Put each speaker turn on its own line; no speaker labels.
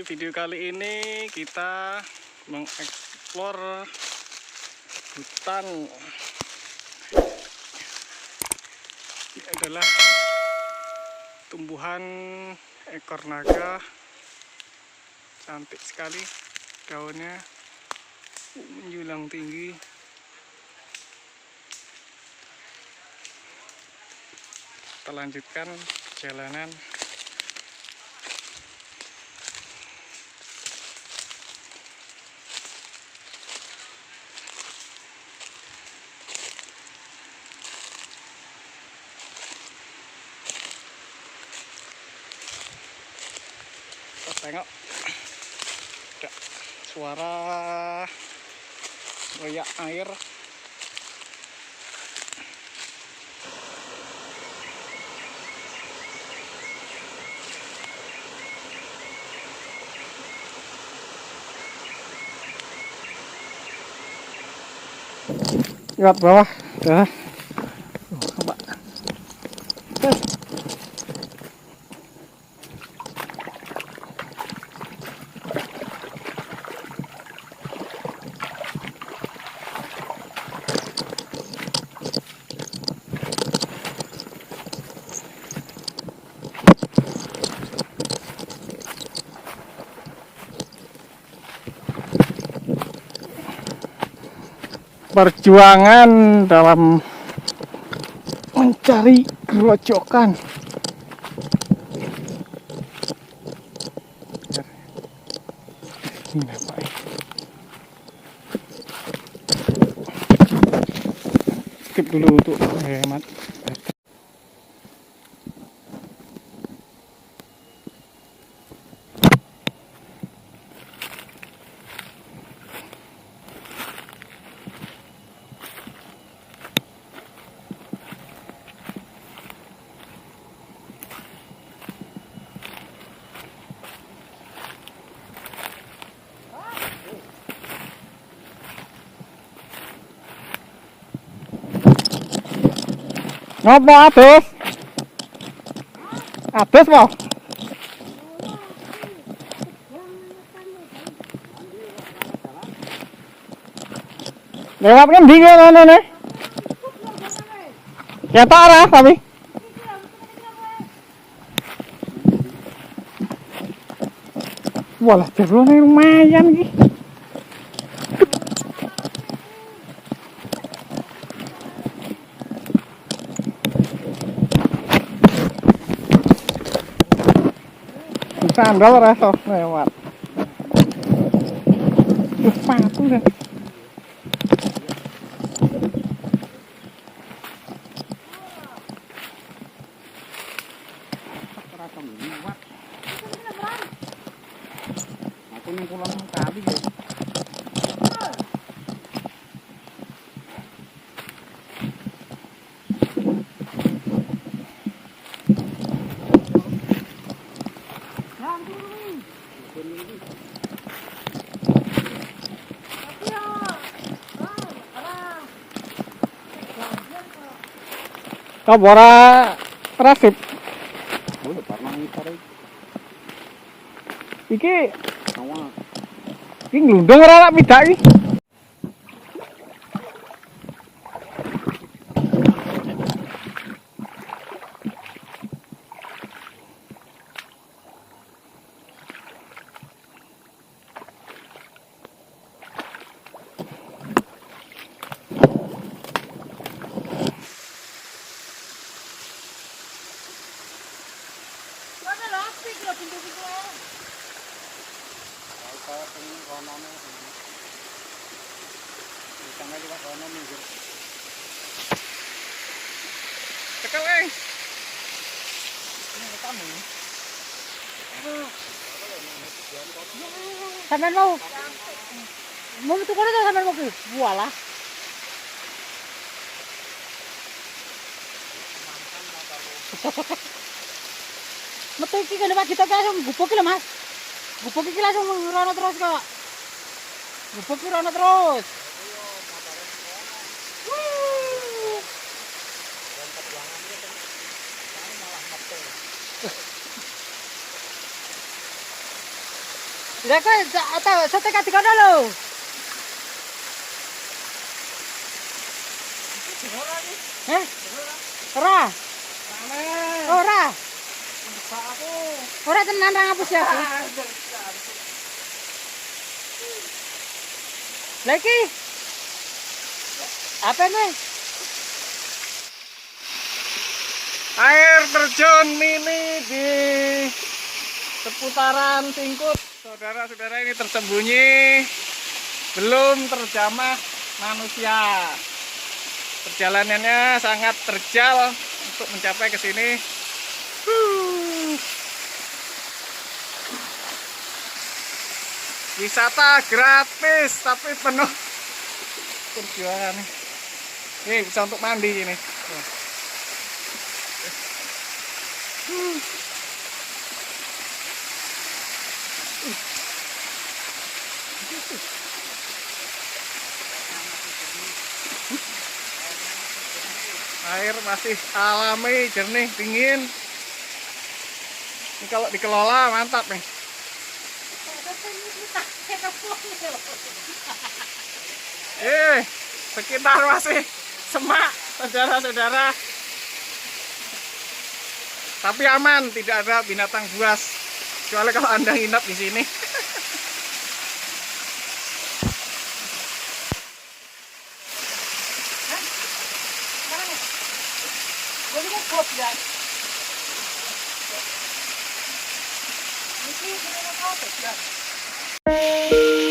video kali ini kita mengeksplor hutan. Ini adalah tumbuhan ekor naga, cantik sekali daunnya, menjulang tinggi. Kita lanjutkan perjalanan. Tengok, ada suara royak air. Lihat bawah, dah. Perjuangan dalam mencari grojokan. Ini apa ya? Skip dulu untuk hemat. Ngopo atus? Atus po? Lewat kan di mana nih? Ketok ora tapi? Walah jerone lumayan iki. Sandal rasa lewat. Sepatu kan. Rasa lewat. Aku yang pulang tadi ya. Kau bora rasip. Iki nglundung ora lak pidak iki. Tekel eng. Sampeyan mau metu kono ta sampeyan mau ki? Walah. Metu iki kene Pak kita langsung gubuk lho Mas. Gubuk iki langsung rono terus kok. Gubuk ki rono terus. Lah kok atau setinggi dikono lho. Heh? Ora. Ora. Ora tenan ra ngapus ya. Lah iki apa nih?
Air terjun mini di seputaran Singkut. Saudara-saudara, ini tersembunyi, belum terjamah manusia. Perjalanannya sangat terjal untuk mencapai ke sini. Wisata gratis tapi penuh perjuangan. Ini bisa untuk mandi ini. Air masih alami, jernih, dingin. Ini kalau dikelola mantap nih. Sekitar masih semak, saudara-saudara. Tapi aman, tidak ada binatang buas. Kecuali kalau Anda nginap di sini.
Ini